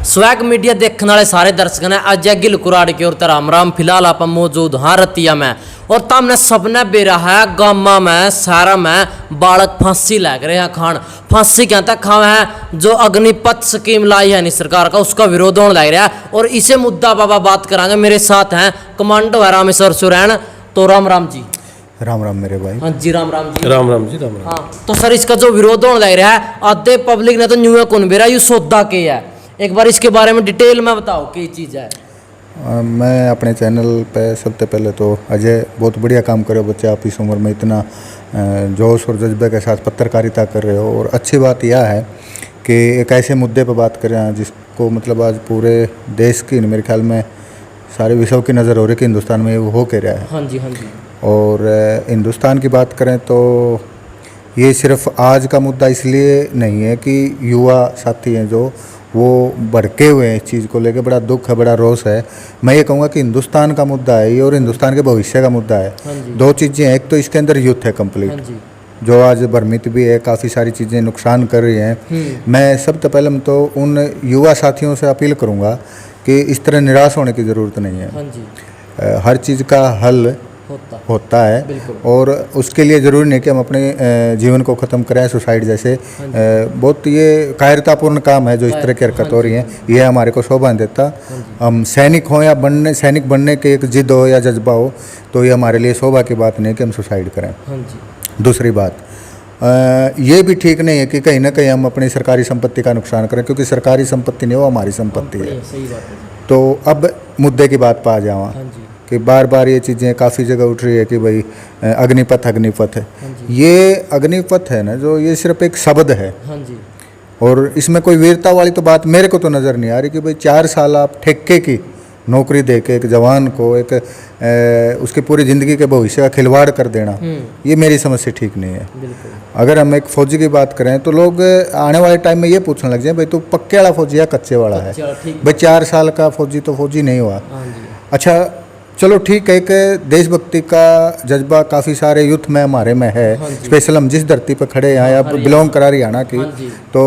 Swag media देखने वाले सारे दर्शक ने अजय गिल कुराड़ की ओर राम राम। फिलहाल आप मौजूद हाँ रतिया में और तमने सबने बेरा है गामा में सारा में बालक फांसी लग रहे हैं खान। फांसी कहते खावे है जो अग्निपथ स्कीम लाई है सरकार का, उसका विरोध होने लग रहा है और इसे मुद्दा बाबा बात करांगे। मेरे साथ हैं कमांडो है रामेश्वर सुरैन। तो राम राम जी। राम राम मेरे भाई। हाँ जी राम राम जी। राम राम जी राम राम। हाँ तो सर इसका जो विरोध होने लग रहा है आधे पब्लिक ने तो न्यू कौन बेरा यू सौदा के है, एक बार इसके बारे में डिटेल में बताओ क्या चीज़ है। मैं अपने चैनल पे सबसे पहले तो अजय बहुत बढ़िया काम कर रहे हो बच्चे, आप इस उम्र में इतना जोश और जज्बे के साथ पत्रकारिता कर रहे हो। और अच्छी बात यह है कि एक ऐसे मुद्दे पर बात कर रहे हैं जिसको मतलब आज पूरे देश की मेरे ख्याल में सारे विश्व की नज़र हो रही है कि हिंदुस्तान में वो हो के रहा है। हाँ जी हाँ जी। और हिंदुस्तान की बात करें तो ये सिर्फ आज का मुद्दा इसलिए नहीं है कि युवा साथी हैं जो वो भड़के हुए हैं इस चीज़ को लेकर, बड़ा दुख है, बड़ा रोष है। मैं ये कहूँगा कि हिंदुस्तान का मुद्दा है ये और हिंदुस्तान के भविष्य का मुद्दा है। हाँ जी। दो चीज़ें हैं, एक तो इसके अंदर यूथ है कंप्लीट, हाँ जी। जो आज भ्रमित भी है, काफ़ी सारी चीज़ें नुकसान कर रही हैं। मैं सबसे पहले तो उन युवा साथियों से अपील करूँगा कि इस तरह निराश होने की ज़रूरत नहीं है। हाँ जी। हर चीज़ का हल होता है और उसके लिए ज़रूरी नहीं कि हम अपने जीवन को ख़त्म करें। सुसाइड जैसे बहुत ये कायरतापूर्ण काम है जो इस तरह की हरकत हो रही है, ये हमारे को शोभा नहीं देता। हम सैनिक हों या सैनिक बनने के एक जिद हो या जज्बा हो तो ये हमारे लिए शोभा की बात नहीं है कि हम सुसाइड करें। दूसरी बात ये भी ठीक नहीं है कि कहीं ना कहीं हम अपनी सरकारी संपत्ति का नुकसान करें, क्योंकि सरकारी संपत्ति नहीं, वो हमारी संपत्ति है। तो अब मुद्दे की बात पर आ जावा कि बार बार ये चीज़ें काफ़ी जगह उठ रही है कि भाई अग्निपथ है। ये अग्निपथ है ना जो, ये सिर्फ एक शब्द है। हाँ जी। और इसमें कोई वीरता वाली तो बात मेरे को तो नज़र नहीं आ रही कि भाई 4 साल आप ठेके की नौकरी दे के एक जवान को एक उसकी पूरी ज़िंदगी के भविष्य का खिलवाड़ कर देना, ये मेरी समझ से ठीक नहीं है। अगर हम एक फौजी की बात करें तो लोग आने वाले टाइम में ये पूछने लग जाए भाई तू पक्के वाला फौजी या कच्चे वाला है। भाई 4 साल का फौजी तो फौजी नहीं हुआ। अच्छा चलो ठीक है, एक देशभक्ति का जज्बा काफ़ी सारे यूथ में हमारे में है। स्पेशल हम जिस धरती पर खड़े हैं या बिलोंग करा हरियाणा की, तो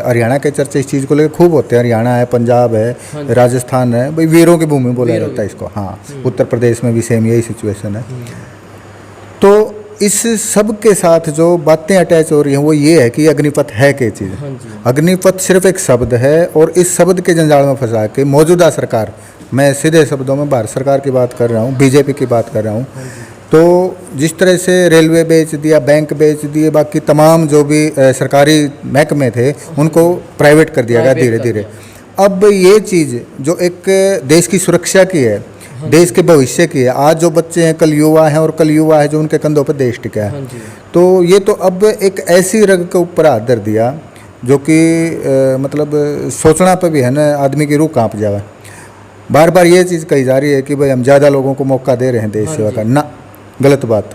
हरियाणा के चर्चे इस चीज़ को लेकर खूब होते हैं। हरियाणा है, पंजाब है, राजस्थान है, भाई वीरों की भूमि बोला जाता है इसको। हाँ, उत्तर प्रदेश में भी सेम यही सिचुएशन है। तो इस सब के साथ जो बातें अटैच हो रही हैं वो ये है कि अग्निपथ है क्या चीज़। अग्निपथ सिर्फ एक शब्द है और इस शब्द के जंजाल में फंसा के मौजूदा सरकार, मैं सीधे शब्दों में भारत सरकार की बात कर रहा हूँ, बीजेपी की बात कर रहा हूँ, तो जिस तरह से रेलवे बेच दिया, बैंक बेच दिए, बाकी तमाम जो भी सरकारी महकमे थे उनको प्राइवेट कर दिया गया धीरे धीरे। अब ये चीज़ जो एक देश की सुरक्षा की है, देश के भविष्य की है, आज जो बच्चे हैं कल युवा हैं और कल युवा है जो उनके कंधों पर देश टिका है, तो ये तो अब एक ऐसी रग के ऊपर हाथ धर दिया जो कि मतलब सोचना पे भी है ना आदमी की रूह काँप जाए। बार बार ये चीज़ कही जा रही है कि भाई हम ज़्यादा लोगों को मौका दे रहे हैं देश सेवा का, ना, गलत बात।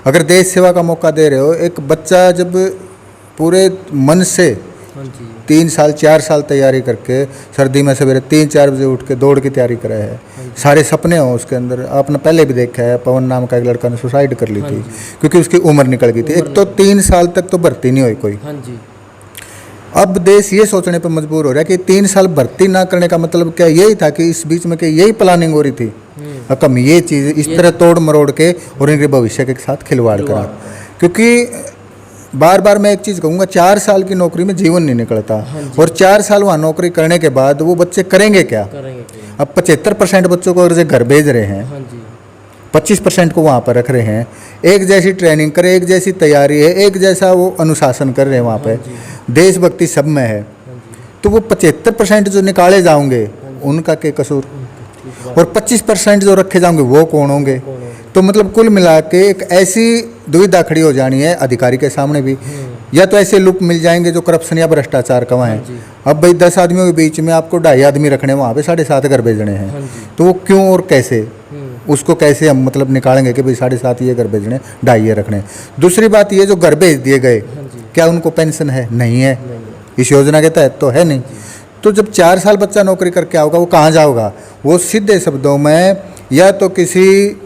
अगर देश सेवा का मौका दे रहे हो, एक बच्चा जब पूरे मन से 3 साल 4 साल तैयारी करके सर्दी में सवेरे 3-4 बजे उठ के दौड़ की तैयारी करे है, सारे सपने हों उसके अंदर। आपने पहले भी देखा है, पवन नाम का एक लड़का ने सुसाइड कर ली थी क्योंकि उसकी उम्र निकल गई थी। एक तो 3 साल तक तो भर्ती नहीं हुई कोई। अब देश ये सोचने पर मजबूर हो रहा है कि 3 साल भर्ती ना करने का मतलब क्या यही था कि इस बीच में क्या यही प्लानिंग हो रही थी अब हम ये चीज़ इस तरह तोड़ मरोड़ के और इनके भविष्य के साथ खिलवाड़ करा। क्योंकि बार बार मैं एक चीज़ कहूँगा, 4 साल की नौकरी में जीवन नहीं निकलता और 4 साल वहाँ नौकरी करने के बाद वो बच्चे करेंगे क्या। अब 75% बच्चों को अगर जो घर भेज रहे हैं, 25% को वहाँ पर रख रहे हैं, एक जैसी ट्रेनिंग करे, एक जैसी तैयारी है, एक जैसा वो अनुशासन कर रहे हैं वहाँ पे, देशभक्ति सब में है, तो वो 75% जो निकाले जाओगे उनका क्या कसूर, और 25% जो रखे जाओगे वो कौन होंगे। तो मतलब कुल मिला के एक ऐसी दुविधा खड़ी हो जानी है अधिकारी के सामने भी, या तो ऐसे लुक मिल जाएंगे जो करप्शन या भ्रष्टाचार का है। अब भाई 10 आदमियों के बीच में आपको 2.5 आदमी रखने, वहाँ पे 7.5 घर भेजने हैं, तो वो क्यों और कैसे, उसको कैसे हम मतलब निकालेंगे कि भाई 7.5 ये घर भेजने, 2.5 ये रखने। दूसरी बात ये जो घर भेज दिए गए, क्या उनको पेंशन है? नहीं है, इस योजना के तहत तो है नहीं। तो जब 4 साल बच्चा नौकरी करके आओगा वो कहाँ जाओगा? वो सीधे शब्दों में या तो किसी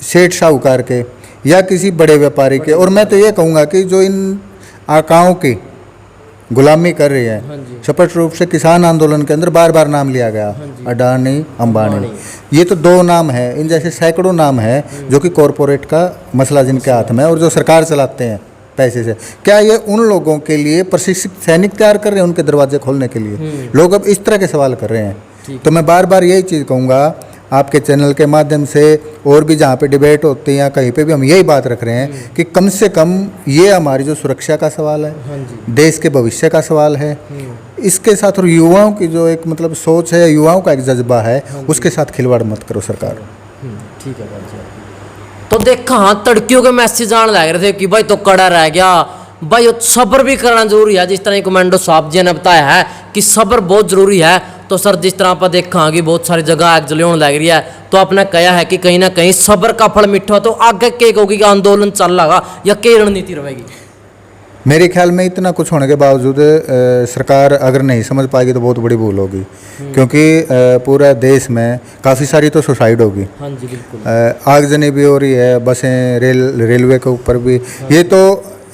सेठ साहूकार के या किसी बड़े व्यापारी के, और मैं तो ये कहूँगा कि जो इन आकाओं की गुलामी कर रही हाँ है। जी। स्पष्ट रूप से किसान आंदोलन के अंदर बार बार नाम लिया गया, अडानी, अंबानी, ये तो दो नाम है, इन जैसे सैकड़ों नाम है जो कि कॉरपोरेट का मसला जिनके हाथ में है और जो सरकार चलाते हैं पैसे से। क्या ये उन लोगों के लिए प्रशिक्षित सैनिक तैयार कर रहे हैं उनके दरवाजे खोलने के लिए? लोग अब इस तरह के सवाल कर रहे हैं। तो मैं बार बार यही चीज़ कहूँगा आपके चैनल के माध्यम से, और भी जहाँ पे डिबेट होती है या कहीं पे भी हम यही बात रख रहे हैं कि कम से कम ये हमारी जो सुरक्षा का सवाल है, देश के भविष्य का सवाल है, इसके साथ और युवाओं की जो एक मतलब सोच है, युवाओं का एक जज्बा है, उसके साथ खिलवाड़ मत करो सरकार। ठीक है भाई। तो देखा हाँ तड़कियों के मैसेज आने लग रहे थे कि भाई तो कड़ा रह गया भाई, सब्र भी करना जरूरी है। जिस तरह कमांडो साहब जी ने बताया है कि सब्र बहुत जरूरी है। तो सर जिस तरह आप देखा कि बहुत सारी जगह आग जले होने लग रही है, तो आपने कहा है कि कहीं ना कहीं सब्र का फल मीठा, तो आगे क्या कहोगी कि आंदोलन चल रहा या क्या रणनीति रहेगी? मेरे ख्याल में इतना कुछ होने के बावजूद सरकार अगर नहीं समझ पाएगी तो बहुत बड़ी भूल होगी, क्योंकि पूरा देश में काफ़ी सारी तो सुसाइड होगी। हाँ जी बिल्कुल। आगजनी भी हो रही है, बसें, रेलवे के ऊपर भी। ये तो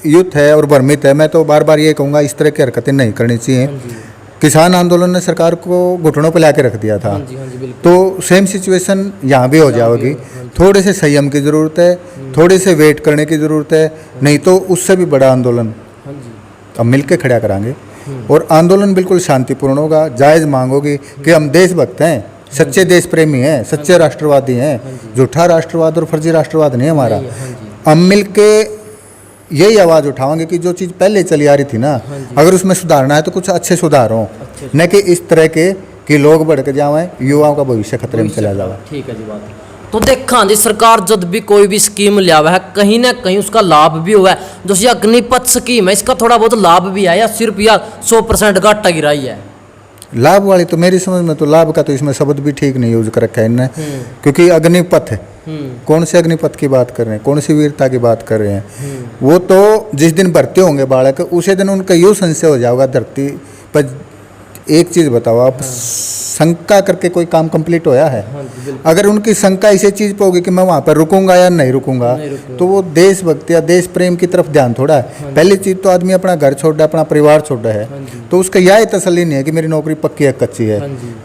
युद्ध है और भ्रमित है। मैं तो बार बार ये कहूँगा इस तरह की हरकतें नहीं करनी चाहिए। किसान आंदोलन ने सरकार को घुटनों पर लाके रख दिया था। हाँ जी बिल्कुल। तो सेम सिचुएशन यहाँ भी हो जाएगी। थोड़े से संयम की ज़रूरत है, थोड़े से वेट करने की ज़रूरत है, नहीं तो उससे भी बड़ा आंदोलन अब मिल के खड़ा करांगे। और आंदोलन बिल्कुल शांतिपूर्ण होगा। जायज़ मांग होगी कि हम देशभक्त हैं, सच्चे देश प्रेमी हैं, सच्चे राष्ट्रवादी हैं, झूठा राष्ट्रवाद और फर्जी राष्ट्रवाद नहीं हमारा। हम मिल के यही आवाज़ उठाएंगे कि जो चीज़ पहले चली आ रही थी ना, अगर उसमें सुधारना है तो कुछ अच्छे सुधार हों, न कि इस तरह के कि लोग बढ़ के जाएं, युवाओं का भविष्य खतरे में चला जाए। ठीक है जी बात। तो देखा जी सरकार जब भी कोई भी स्कीम लिया हुआ है कहीं ना कहीं उसका लाभ भी हुआ है। जैसे अग्निपथ स्कीम है, इसका थोड़ा बहुत लाभ भी है या सिर्फ या 100% घाटा गिराई है? लाभ वाली तो मेरी समझ में तो लाभ का तो इसमें शब्द भी ठीक नहीं यूज कर रखा है इनने, क्योंकि अग्निपथ है। कौन से अग्निपथ की बात कर रहे हैं, कौन सी वीरता की बात कर रहे हैं? वो तो जिस दिन भर्ती होंगे बालक उसी दिन उनका यूँ संशय हो जाएगा धरती पर। एक चीज़ बताओ आप, शंका करके कोई काम कंप्लीट होया है? अगर उनकी शंका इसी चीज़ पे होगी कि मैं वहाँ पर रुकूंगा या नहीं रुकूंगा, तो वो देशभक्ति या देश प्रेम की तरफ ध्यान थोड़ा है। पहली चीज़ तो आदमी अपना घर छोड़ रहा है, अपना परिवार छोड़ रहा है, तो उसका यह तसल्ली नहीं है कि मेरी नौकरी पक्की है कच्ची है।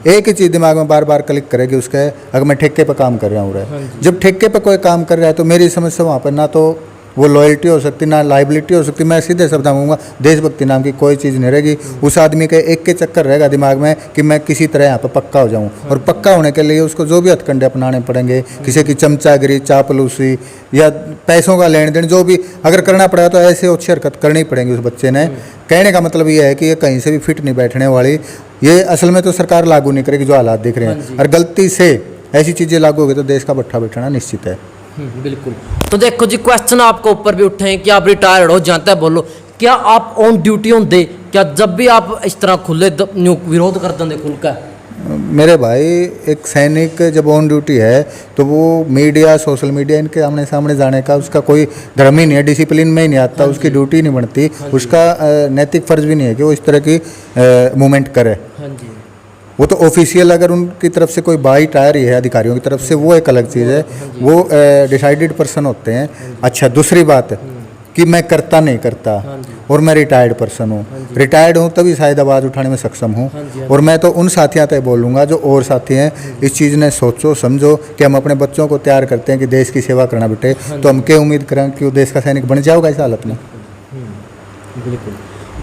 एक ही चीज़ दिमाग में बार बार क्लिक करेगी उसके, अगर मैं ठेके पर काम कर रहा हूँ, जब ठेके पर कोई काम कर रहा है तो मेरी समझ से वहाँ पर ना तो वो लॉयल्टी हो सकती, ना लाइबिलिटी हो सकती। मैं सीधे शब्द कहूँगा देशभक्ति नाम की कोई चीज़ नहीं रहेगी। उस आदमी के एक के चक्कर रहेगा दिमाग में कि मैं किसी तरह यहाँ पर पक्का हो जाऊँ, और पक्का होने के लिए उसको जो भी हथकंडे अपनाने पड़ेंगे, किसी की चमचागिरी, चापलूसी या पैसों का लेन देन, जो भी अगर करना पड़ेगा तो ऐसे अच्छी हरकत करनी पड़ेगी उस बच्चे ने। कहने का मतलब ये है कि ये कहीं से भी फिट नहीं बैठने वाली। ये असल में तो सरकार लागू नहीं करेगी जो हालात दिख रहे हैं, और गलती से ऐसी चीज़ें लागू होगी तो देश का भट्ठा बैठना निश्चित है। बिल्कुल। तो देखो जी क्वेश्चन आपको ऊपर भी उठे हैं कि आप रिटायर्ड हो, जानते हैं, बोलो क्या आप ऑन ड्यूटी होंगे? क्या जब भी आप इस तरह खुले विरोध कर देंगे खुल का? मेरे भाई एक सैनिक जब ऑन ड्यूटी है तो वो मीडिया, सोशल मीडिया इनके आमने सामने जाने का उसका कोई धर्म ही नहीं है, डिसिप्लिन में ही नहीं आता, उसकी ड्यूटी नहीं बनती, उसका नैतिक फर्ज भी नहीं है कि वो इस तरह की मूवमेंट करे। वो तो ऑफिशियल अगर उनकी तरफ से कोई बाइट आ रही है अधिकारियों की तरफ से, वो एक अलग चीज़ है, वो डिसाइडेड पर्सन होते हैं। अच्छा, दूसरी बात कि मैं करता नहीं करता, और मैं रिटायर्ड पर्सन हूँ, रिटायर्ड हूँ तभी शायद आवाज़ उठाने में सक्षम हूँ। और मैं तो उन साथियों तक बोलूँगा जो और साथी हैं, इस चीज़ ने सोचो समझो कि हम अपने बच्चों को तैयार करते हैं कि देश की सेवा करना बेटे, तो हम क्या उम्मीद करें कि वो देश का सैनिक बन जाओगा इस हालत में? बिल्कुल।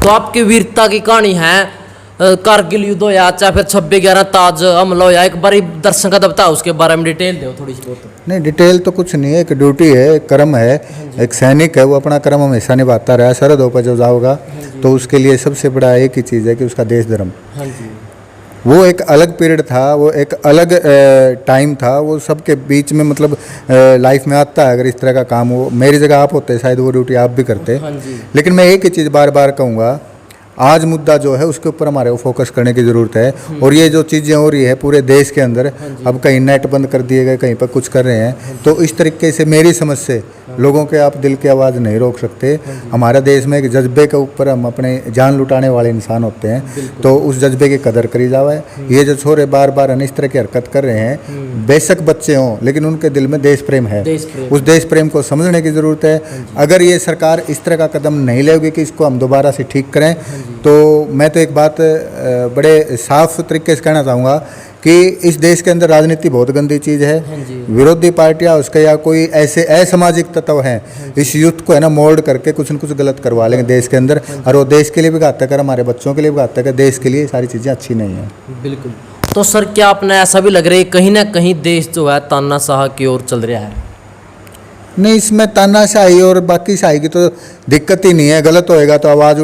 तो आपकी वीरता की कहानी है कारगिल युद्ध हो या चाहे फिर 26/11 ताज हमला हो या, एक बार दर्शन का बताओ उसके बारे में डिटेल दो थोड़ी सी बहुत। नहीं, डिटेल तो कुछ नहीं है, एक ड्यूटी है, एक कर्म है, एक सैनिक है, वो अपना कर्म हमेशा निभाता रहा। सरहदों पर जो जाओगा तो उसके लिए सबसे बड़ा एक ही चीज़ है कि उसका देश धर्म। वो एक अलग पीरियड था, वो एक अलग टाइम था, वो सबके बीच में मतलब लाइफ में आता है। अगर इस तरह का काम हो, मेरी जगह आप होते शायद वो ड्यूटी आप भी करते। लेकिन मैं एक ही चीज़ बार बार कहूँगा, आज मुद्दा जो है उसके ऊपर हमारे को फोकस करने की ज़रूरत है। और ये जो चीज़ें हो रही है पूरे देश के अंदर, अब कहीं नेट बंद कर दिए गए, कहीं पर कुछ कर रहे हैं, तो इस तरीके से मेरी समझ से लोगों के आप दिल की आवाज़ नहीं रोक सकते। हमारे देश में एक जज्बे के ऊपर हम अपने जान लुटाने वाले इंसान होते हैं, तो उस जज्बे की कदर करी जाए। ये जो छोरे बार बार इस तरह की हरकत कर रहे हैं, बेशक बच्चे हों लेकिन उनके दिल में देश प्रेम है, उस देश प्रेम को समझने की ज़रूरत है। अगर ये सरकार इस तरह का कदम नहीं लेगी कि इसको हम दोबारा से ठीक करें, तो मैं तो एक बात बड़े साफ तरीके से कहना चाहूँगा कि इस देश के अंदर राजनीति बहुत गंदी चीज़ है। विरोधी पार्टियां उसके या कोई ऐसे असामाजिक तत्व हैं, इस युद्ध को है ना मोल्ड करके कुछ न कुछ गलत करवा लेंगे देश के अंदर, और वो देश के लिए भी घातक है, हमारे बच्चों के लिए भी घातक है, देश के लिए सारी चीज़ें अच्छी नहीं है। बिल्कुल। तो सर क्या आपने ऐसा भी लग रहा है कहीं ना कहीं देश जो है तानाशाह की ओर चल रहा है? नहीं, इसमें तानाशाही और बाकी शाही की तो दिक्कत ही नहीं है। गलत होएगा तो आवाज़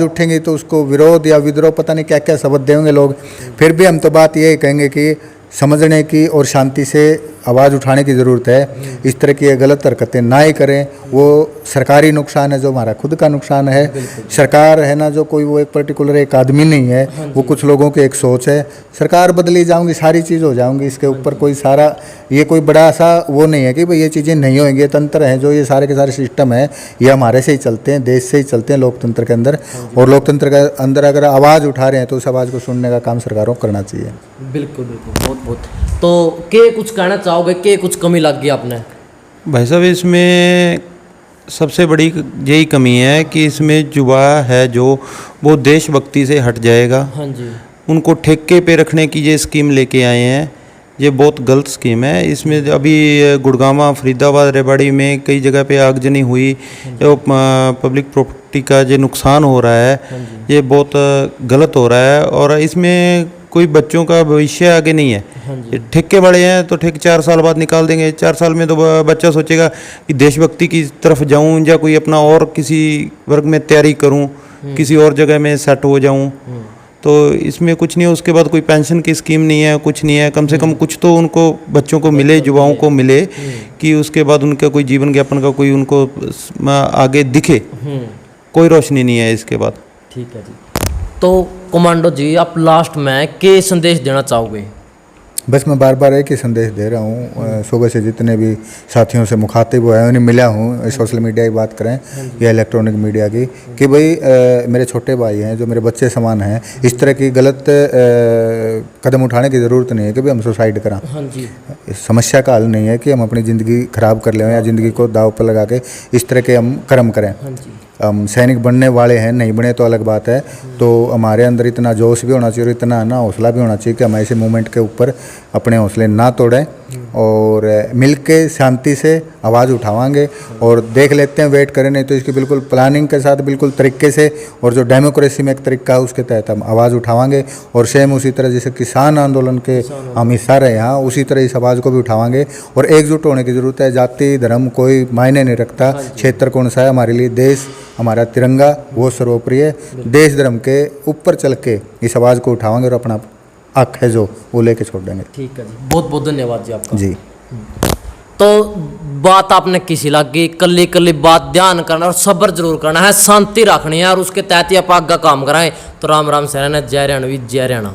उठेंगी तो उसको विरोध या विद्रोह पता नहीं क्या क्या शब्द देंगे लोग। फिर भी हम तो बात यही कहेंगे कि समझने की और शांति से आवाज़ उठाने की ज़रूरत है। इस तरह की गलत हरकतें ना ही करें। वो सरकारी नुकसान है जो हमारा खुद का नुकसान है। सरकार है ना जो कोई वो एक पर्टिकुलर एक आदमी नहीं है, वो कुछ लोगों की एक सोच है। सरकार बदली जाऊंगी सारी चीज़ हो जाऊंगी, इसके ऊपर कोई सारा ये कोई बड़ा सा वो नहीं है कि भाई ये चीज़ें नहीं होंगी। ये तंत्र हैं जो ये सारे के सारे सिस्टम है, ये हमारे से ही चलते हैं, देश से ही चलते हैं, लोकतंत्र के अंदर। और लोकतंत्र के अंदर अगर आवाज़ उठा रहे हैं तो उस आवाज़ को सुनने का काम सरकारों को करना चाहिए। बिल्कुल बिल्कुल, बहुत बहुत। तो के कुछ कहना चाहोगे, के कुछ कमी लग गई आपने? भाई साहब, इसमें सबसे बड़ी यही कमी है कि इसमें युवा है जो वो देशभक्ति से हट जाएगा। हाँ जी। उनको ठेके पे रखने की ये स्कीम लेके आए हैं, ये बहुत गलत स्कीम है। इसमें अभी गुड़गांव, फरीदाबाद, रेवाड़ी में कई जगह पे आगजनी हुई, जो पब्लिक प्रॉपर्टी का जो नुकसान हो रहा है, ये बहुत गलत हो रहा है। और इसमें कोई बच्चों का भविष्य आगे नहीं है। ये ठेके वाले हैं तो ठेके 4 साल बाद निकाल देंगे। 4 साल में तो बच्चा सोचेगा कि देशभक्ति की तरफ जाऊं या कोई अपना और किसी वर्ग में तैयारी करूं, किसी और जगह में सेट हो जाऊं। तो इसमें कुछ नहीं है। उसके बाद कोई पेंशन की स्कीम नहीं है, कुछ नहीं है। कम से कम कुछ तो उनको बच्चों को मिले, युवाओं को मिले कि उसके बाद उनका कोई जीवन यापन का कोई उनको आगे दिखे। कोई रोशनी नहीं है इसके बाद। ठीक है जी। तो कमांडो जी, आप लास्ट में के संदेश देना चाहोगे? बस मैं बार बार एक ही संदेश दे रहा हूँ। सुबह से जितने भी साथियों से मुखातिब हुए हैं उन्हें मिला हूँ, सोशल मीडिया की बात करें या इलेक्ट्रॉनिक मीडिया की, कि भाई मेरे छोटे भाई हैं जो मेरे बच्चे समान हैं, इस तरह की गलत कदम उठाने की ज़रूरत नहीं है कि भाई हम सुसाइड करें। हाँ जी। इस समस्या का हल नहीं है कि हम अपनी ज़िंदगी ख़राब कर लें या ज़िंदगी को दाव पर लगा के इस तरह के हम कर्म करें। हाँ जी। हम सैनिक बनने वाले हैं, नहीं बने तो अलग बात है। तो हमारे अंदर इतना जोश भी होना चाहिए और इतना ना हौसला भी होना चाहिए कि हम ऐसे मूवमेंट के ऊपर अपने हौसले ना तोड़ें और मिलके शांति से आवाज़ उठावाएंगे। और देख लेते हैं, वेट करें, नहीं तो इसकी बिल्कुल प्लानिंग के साथ बिल्कुल तरीके से, और जो डेमोक्रेसी में एक तरीका है उसके तहत हम आवाज़ उठावाएंगे। और सेम उसी तरह जैसे किसान आंदोलन के हम हिस्सा रहे हैं, उसी तरह इस आवाज़ को भी उठावाएंगे। और एकजुट होने की ज़रूरत है। जाति धर्म कोई मायने नहीं रखता, क्षेत्र कौन सा है, हमारे लिए देश, हमारा तिरंगा वो सर्वोपरि है। देश धर्म के ऊपर चल के इस आवाज़ को उठावाएंगे और अपना हक है जो वो लेके छोड़ देंगे। ठीक है जी, बहुत बहुत धन्यवाद जी आपका जी। तो बात आपने किसी लगी, कल्ली कल्ली बात ध्यान करना और सब्र जरूर करना है, शांति रखनी है और उसके तहत ही आप आगे काम कराएं। तो राम राम सहना, जय हरियाणवी, जय हरियाणा।